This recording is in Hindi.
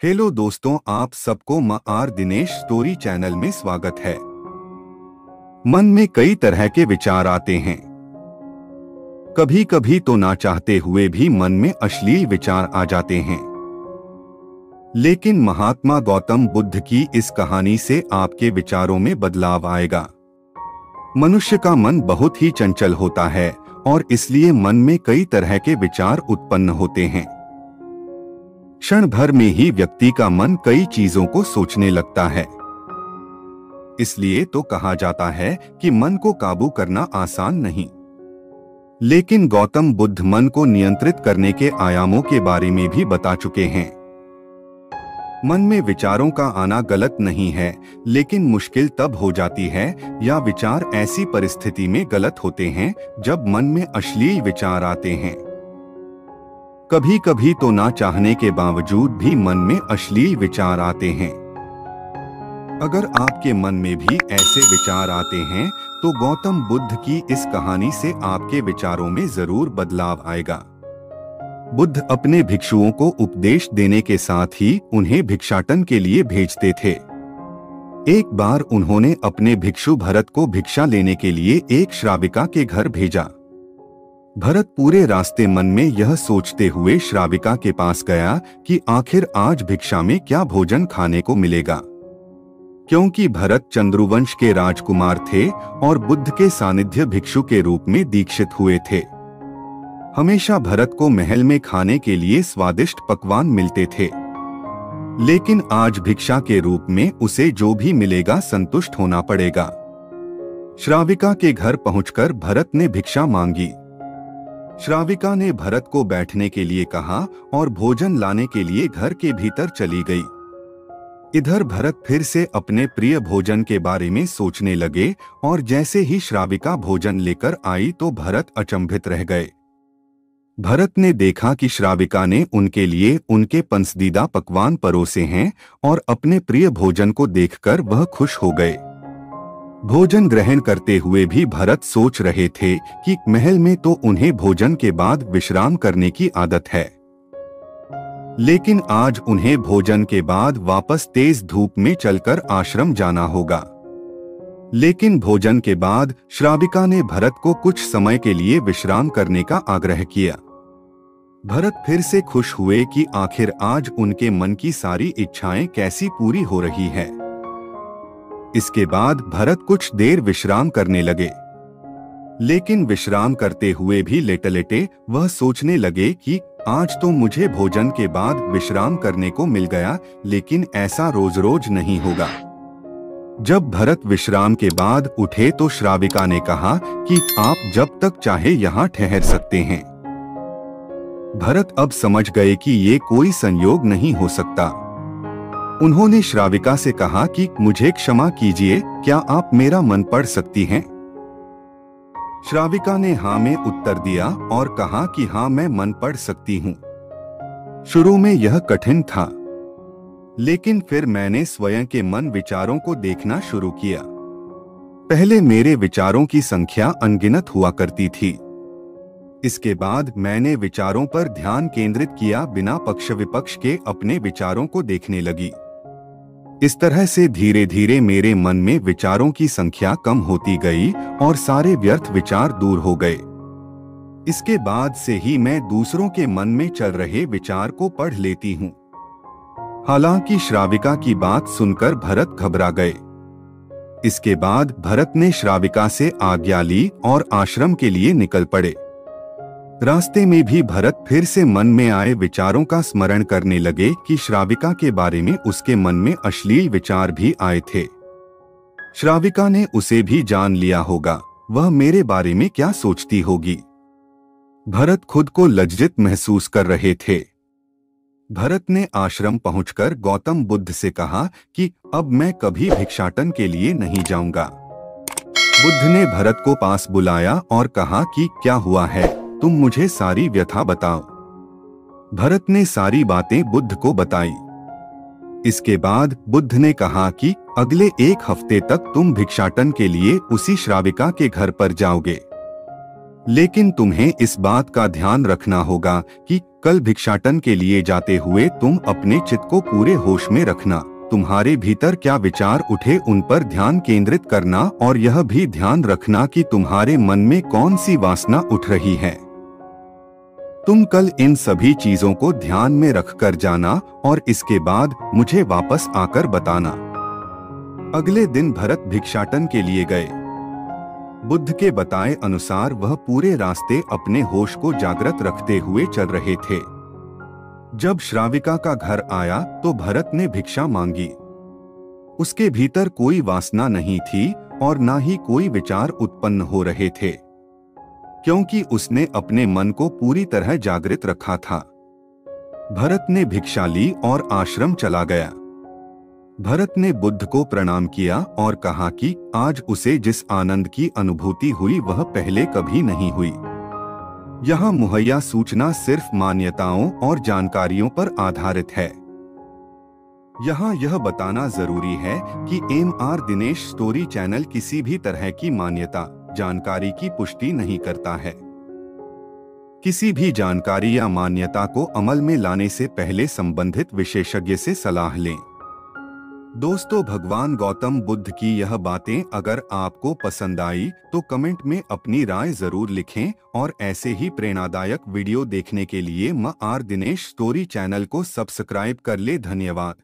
हेलो दोस्तों, आप सबको आर दिनेश स्टोरी चैनल में स्वागत है। मन में कई तरह के विचार आते हैं। कभी कभी तो ना चाहते हुए भी मन में अश्लील विचार आ जाते हैं। लेकिन महात्मा गौतम बुद्ध की इस कहानी से आपके विचारों में बदलाव आएगा। मनुष्य का मन बहुत ही चंचल होता है और इसलिए मन में कई तरह के विचार उत्पन्न होते हैं। क्षण भर में ही व्यक्ति का मन कई चीजों को सोचने लगता है। इसलिए तो कहा जाता है कि मन को काबू करना आसान नहीं। लेकिन गौतम बुद्ध मन को नियंत्रित करने के आयामों के बारे में भी बता चुके हैं। मन में विचारों का आना गलत नहीं है, लेकिन मुश्किल तब हो जाती है या विचार ऐसी परिस्थिति में गलत होते हैं जब मन में अश्लील विचार आते हैं। कभी कभी तो ना चाहने के बावजूद भी मन में अश्लील विचार आते हैं। अगर आपके मन में भी ऐसे विचार आते हैं तो गौतम बुद्ध की इस कहानी से आपके विचारों में जरूर बदलाव आएगा। बुद्ध अपने भिक्षुओं को उपदेश देने के साथ ही उन्हें भिक्षाटन के लिए भेजते थे। एक बार उन्होंने अपने भिक्षु भरत को भिक्षा लेने के लिए एक श्राविका के घर भेजा। भरत पूरे रास्ते मन में यह सोचते हुए श्राविका के पास गया कि आखिर आज भिक्षा में क्या भोजन खाने को मिलेगा। क्योंकि भरत चंद्रवंश के राजकुमार थे और बुद्ध के सानिध्य भिक्षु के रूप में दीक्षित हुए थे। हमेशा भरत को महल में खाने के लिए स्वादिष्ट पकवान मिलते थे, लेकिन आज भिक्षा के रूप में उसे जो भी मिलेगा संतुष्ट होना पड़ेगा। श्राविका के घर पहुंचकर भरत ने भिक्षा मांगी। श्राविका ने भरत को बैठने के लिए कहा और भोजन लाने के लिए घर के भीतर चली गई। इधर भरत फिर से अपने प्रिय भोजन के बारे में सोचने लगे और जैसे ही श्राविका भोजन लेकर आई तो भरत अचंभित रह गए। भरत ने देखा कि श्राविका ने उनके लिए उनके पसंदीदा पकवान परोसे हैं और अपने प्रिय भोजन को देखकर वह खुश हो गए। भोजन ग्रहण करते हुए भी भरत सोच रहे थे कि महल में तो उन्हें भोजन के बाद विश्राम करने की आदत है, लेकिन आज उन्हें भोजन के बाद वापस तेज धूप में चलकर आश्रम जाना होगा। लेकिन भोजन के बाद श्राविका ने भरत को कुछ समय के लिए विश्राम करने का आग्रह किया। भरत फिर से खुश हुए कि आखिर आज उनके मन की सारी इच्छाएं कैसी पूरी हो रही है। इसके बाद भरत कुछ देर विश्राम करने लगे, लेकिन विश्राम करते हुए भी लेटे लेटे वह सोचने लगे कि आज तो मुझे भोजन के बाद विश्राम करने को मिल गया, लेकिन ऐसा रोज रोज नहीं होगा। जब भरत विश्राम के बाद उठे तो श्राविका ने कहा कि आप जब तक चाहे यहाँ ठहर सकते हैं। भरत अब समझ गए कि ये कोई संयोग नहीं हो सकता। उन्होंने श्राविका से कहा कि मुझे क्षमा कीजिए, क्या आप मेरा मन पढ़ सकती हैं? श्राविका ने हाँ में उत्तर दिया और कहा कि हाँ, मैं मन पढ़ सकती हूँ। शुरू में यह कठिन था, लेकिन फिर मैंने स्वयं के मन विचारों को देखना शुरू किया। पहले मेरे विचारों की संख्या अनगिनत हुआ करती थी। इसके बाद मैंने विचारों पर ध्यान केंद्रित किया, बिना पक्ष विपक्ष के अपने विचारों को देखने लगी। इस तरह से धीरे धीरे मेरे मन में विचारों की संख्या कम होती गई और सारे व्यर्थ विचार दूर हो गए। इसके बाद से ही मैं दूसरों के मन में चल रहे विचार को पढ़ लेती हूँ। हालांकि श्राविका की बात सुनकर भरत घबरा गए। इसके बाद भरत ने श्राविका से आज्ञा ली और आश्रम के लिए निकल पड़े। रास्ते में भी भरत फिर से मन में आए विचारों का स्मरण करने लगे कि श्राविका के बारे में उसके मन में अश्लील विचार भी आए थे। श्राविका ने उसे भी जान लिया होगा, वह मेरे बारे में क्या सोचती होगी। भरत खुद को लज्जित महसूस कर रहे थे। भरत ने आश्रम पहुंचकर गौतम बुद्ध से कहा कि अब मैं कभी भिक्षाटन के लिए नहीं जाऊंगा। बुद्ध ने भरत को पास बुलाया और कहा कि क्या हुआ है, तुम मुझे सारी व्यथा बताओ। भरत ने सारी बातें बुद्ध को बताई। इसके बाद बुद्ध ने कहा कि अगले एक हफ्ते तक तुम भिक्षाटन के लिए उसी श्राविका के घर पर जाओगे, लेकिन तुम्हें इस बात का ध्यान रखना होगा कि कल भिक्षाटन के लिए जाते हुए तुम अपने चित्त को पूरे होश में रखना। तुम्हारे भीतर क्या विचार उठे उन पर ध्यान केंद्रित करना और यह भी ध्यान रखना कि तुम्हारे मन में कौन सी वासना उठ रही है। तुम कल इन सभी चीजों को ध्यान में रखकर जाना और इसके बाद मुझे वापस आकर बताना। अगले दिन भरत भिक्षाटन के लिए गए। बुद्ध के बताए अनुसार वह पूरे रास्ते अपने होश को जागृत रखते हुए चल रहे थे। जब श्राविका का घर आया तो भरत ने भिक्षा मांगी। उसके भीतर कोई वासना नहीं थी और ना ही कोई विचार उत्पन्न हो रहे थे, क्योंकि उसने अपने मन को पूरी तरह जागृत रखा था। भरत ने भिक्षा ली और आश्रम चला गया। भरत ने बुद्ध को प्रणाम किया और कहा कि आज उसे जिस आनंद की अनुभूति हुई वह पहले कभी नहीं हुई। यहाँ मुहैया सूचना सिर्फ मान्यताओं और जानकारियों पर आधारित है। यहाँ यह बताना जरूरी है कि एम.आर. दिनेश स्टोरी चैनल किसी भी तरह की मान्यता जानकारी की पुष्टि नहीं करता है। किसी भी जानकारी या मान्यता को अमल में लाने से पहले संबंधित विशेषज्ञ से सलाह लें। दोस्तों, भगवान गौतम बुद्ध की यह बातें अगर आपको पसंद आई तो कमेंट में अपनी राय जरूर लिखें और ऐसे ही प्रेरणादायक वीडियो देखने के लिए एम.आर. दिनेश स्टोरी चैनल को सब्सक्राइब कर ले। धन्यवाद।